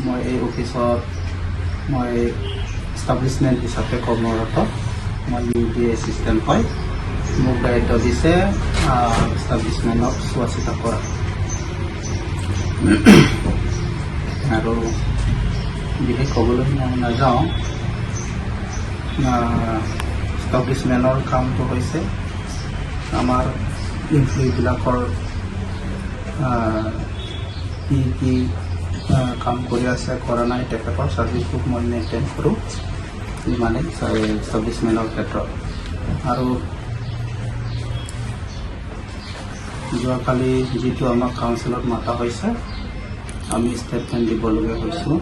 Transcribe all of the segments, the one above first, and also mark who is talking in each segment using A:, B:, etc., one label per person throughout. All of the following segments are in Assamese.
A: মই এই অফিচত মই এষ্টাব্লিছমেণ্ট হিচাপে কৰ্মৰত। মই ইউডি এছিষ্টেণ্ট হয়। মোক দায়িত্ব দিছে এষ্টাব্লিছমেণ্টক চোৱা চিতা কৰা। আৰু বিশেষ ক'বলৈ মই নাযাওঁ। এষ্টাব্লিছমেণ্টৰ কামটো হৈছে আমাৰ এমপ্লয়ীবিলাকৰ কি কাম কৰি আছে কৰা নাই তেখেতৰ চাৰ্ভিছবোৰ মই মেইনটেইন কৰোঁ, মানে এষ্টাব্লিছমেণ্টৰ ক্ষেত্ৰত। আৰু যোৱাকালি যিটো আমাক কাউন্সিলত মাতা হৈছে, আমি ষ্টেটমেণ্ট দিবলগীয়া হৈছোঁ।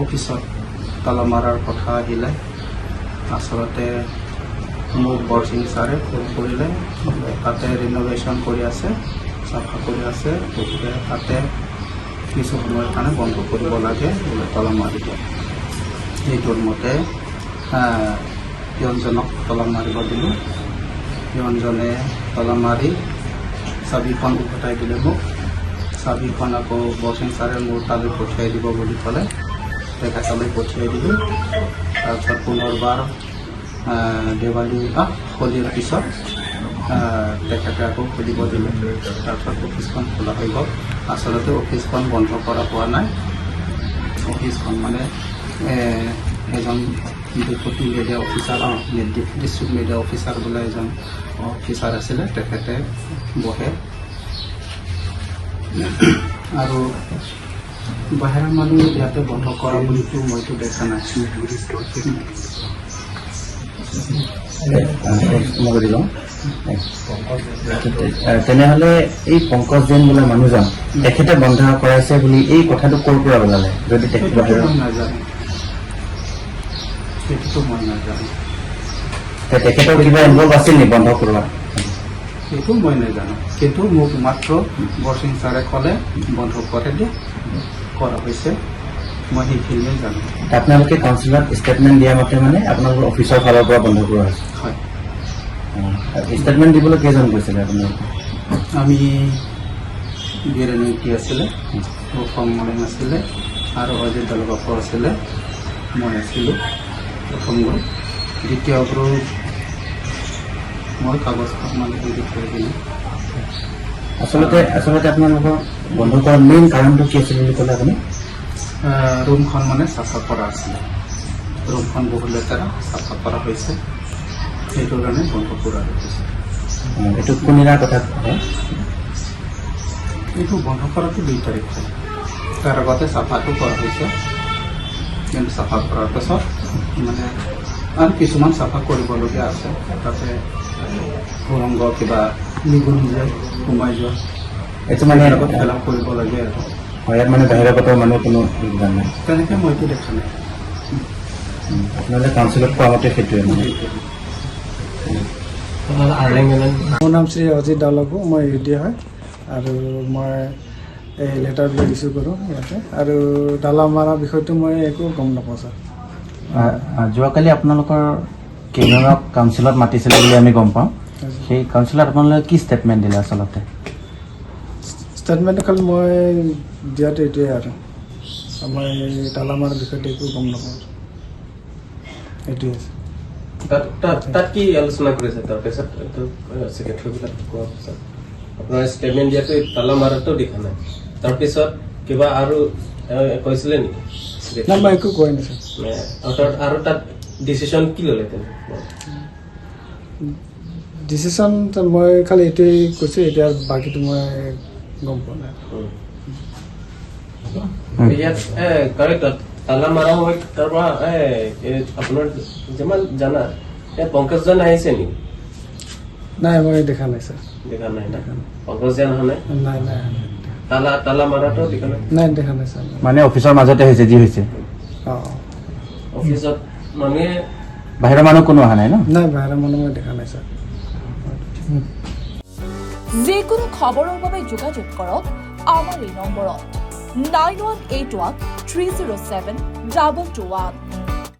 A: অফিচত তালা মাৰাৰ কথা আহিলে আচলতে মোক বৰসিং ছাৰে ফোন কৰিলে, তাতে ৰিন'ভেশ্যন কৰি আছে, চাফা কৰি আছে, গতিকে তাতে কিছু সময়ৰ কাৰণে বন্ধ কৰিব লাগে বোলে তলা মাৰিব। সেইটোৰ মতে পিয়নজনক তলা মাৰিব দিলোঁ। পিয়নজনে তলা মাৰি চাবিখন উভতাই দিলে মোক। চাবিখন আকৌ বৰসিং ছাৰে মোৰ তালৈ পঠিয়াই দিব বুলি ক'লে, তেখেতলৈ পঠিয়াই দিলোঁ। তাৰপিছত পুনৰবাৰ দেৱালী হোলীৰ পিছত তেখেতে আকৌ খুলিব দিলে। তাৰপিছত অফিচখন খোলা হৈ গ'ল। আচলতে অফিচখন বন্ধ কৰা হোৱা নাই। অফিচখন মানে এজন deputy media officer, district media officer বোলে এজন অফিচাৰ আছিলে, তেখেতে বহে। আৰু বাহিৰৰ মানুহ ইয়াতে বন্ধ কৰা বুলিতো মইতো দেখা নাই।
B: তেনেহলে এই পংকজ জৈন বোলা মানুহজন তেখেতে বন্ধ কৰাইছে বুলি এই কথাটো ক'ৰ পৰা ওলালে? যদি
A: সেইটোতো মই নাজানো।
B: তেখেতৰ কিবা ইনভলভ আছিল নেকি বন্ধ কৰোৱা?
A: সেইটো মই নাজানো, কিন্তু মোক মাত্ৰ বৰসিং ছাৰে ক'লে বন্ধ কৰে দিয়ে কৰা হৈছে, মই সেইখিনিয়ে জানো।
B: আপোনালোকে কাউন্সিলত ষ্টেটমেণ্ট দিয়া মতে মানে আপোনালোকৰ অফিচৰ ফালৰ পৰা বন্ধ কৰোৱা হৈছে?
A: হয়।
B: ষ্টেটমেণ্ট দিবলৈ কেইজন গৈছিলে আপোনালোকে?
A: আমি বীৰেণতি আছিলে, প্ৰথম মলিং আছিলে, আৰু অজিত দলবাপু আছিলে, মই আছিলোঁ প্ৰথম গ্ৰুপ। দ্বিতীয় গ্ৰুপ মই কাগজখন মানে এডিট কৰি দিলোঁ।
B: আচলতে আপোনালোকৰ বন্ধ কৰাৰ মেইন কাৰণটো কি আছিল বুলি ক'লে আপুনি?
A: ৰুমখন মানে চাফা কৰা আছিলে। ৰুমখন বহুত লেতেৰা, চাফা কৰা হৈছে, সেইটো কাৰণে বন্ধ কৰা হৈছে।
B: এইটো কোনদিনাৰ কথা হয়?
A: এইটো বন্ধ কৰাটো 2 তাৰিখ হয়। তাৰ আগতে চাফাটো কৰা হৈছে, কিন্তু চাফা কৰাৰ পাছত মানে আৰু কিছুমান চাফা কৰিবলগীয়া আছে। তাতে সুৰংগ কিবা নিগনি যায়, সোমাই যোৱা,
B: এইটো মানে
A: ফিল-আপ কৰিব লাগে আৰু।
B: ইয়াত মানে বাহিৰাগত মানুহ কোনো যোগদান নাই?
A: তেনেকৈ মইতো দেখা নাই।
B: আপোনালোকে কাউন্সিলত কোৱা মতে সেইটোৱে মানে?
C: মোৰ নাম শ্ৰী অজিত দালকু, মই ইউডি হয়, আৰু মই এই লেটাৰবিলাক ইছ্যু কৰোঁ ইয়াতে। আৰু তালা মাৰা বিষয়টো মই একো গম নাপাওঁ ছাৰ।
B: যোৱাকালি আপোনালোকৰ কেইজনক কাউন্সিলত মাতিছিলে বুলি আমি গম পাওঁ। সেই কাউন্সিলত আপোনালোকে কি ষ্টেটমেণ্ট দিলে আচলতে?
C: ষ্টেটমেণ্ট খালি মই দিয়াটো এইটোৱে আৰু মই তালা মাৰা বিষয়টো একো গম নাপাওঁ, এইটোৱে আছে।
D: তাত কি আলোচনা কৰিছে? তাৰপিছত ছেক্ৰেটাৰীবিলাক কোৱাৰ পিছত আপোনাৰ ষ্টেটমেণ্ট দিয়াটো তালা মাৰাটো দেখা নাই, তাৰপিছত কিবা আৰু কৈছিলে নেকি?
C: নাই, মই একো কোৱাই নাই ছাৰ।
D: আৰু তাত ডিচিশ্যন কি ল'লে?
C: ডিচিশ্যন মই খালি এইটোৱেই কৈছোঁ, এতিয়া বাকীটো মই গম পোৱা নাই।
D: ইয়াত কাৰেক্ট তালা মাৰা হয়, তাৰ পৰা আপোনাৰ যিমান জানা পংকজজন আহিছে নেকি?
C: নাই, মই দেখা নাই ছাৰ।
D: দেখা নাই না? পংকজজন অহা নাই?
C: নাই নাই
D: তালা মাৰাটো দেখা নাই?
C: নাই, দেখা নাই ছাৰ।
B: মানে অফিচৰ মাজতে হৈছে যি হৈছে?
C: অঁ,
D: অফিচত মানুহে
B: বাহিৰৰ মানুহ কোনো অহা নাই ন?
C: নাই, বাহিৰৰ মানুহ মই দেখা নাই ছাৰ।
E: যিকোনো খবৰৰ বাবে যোগাযোগ কৰক আমাৰ এই নম্বৰত 9181 307 2221।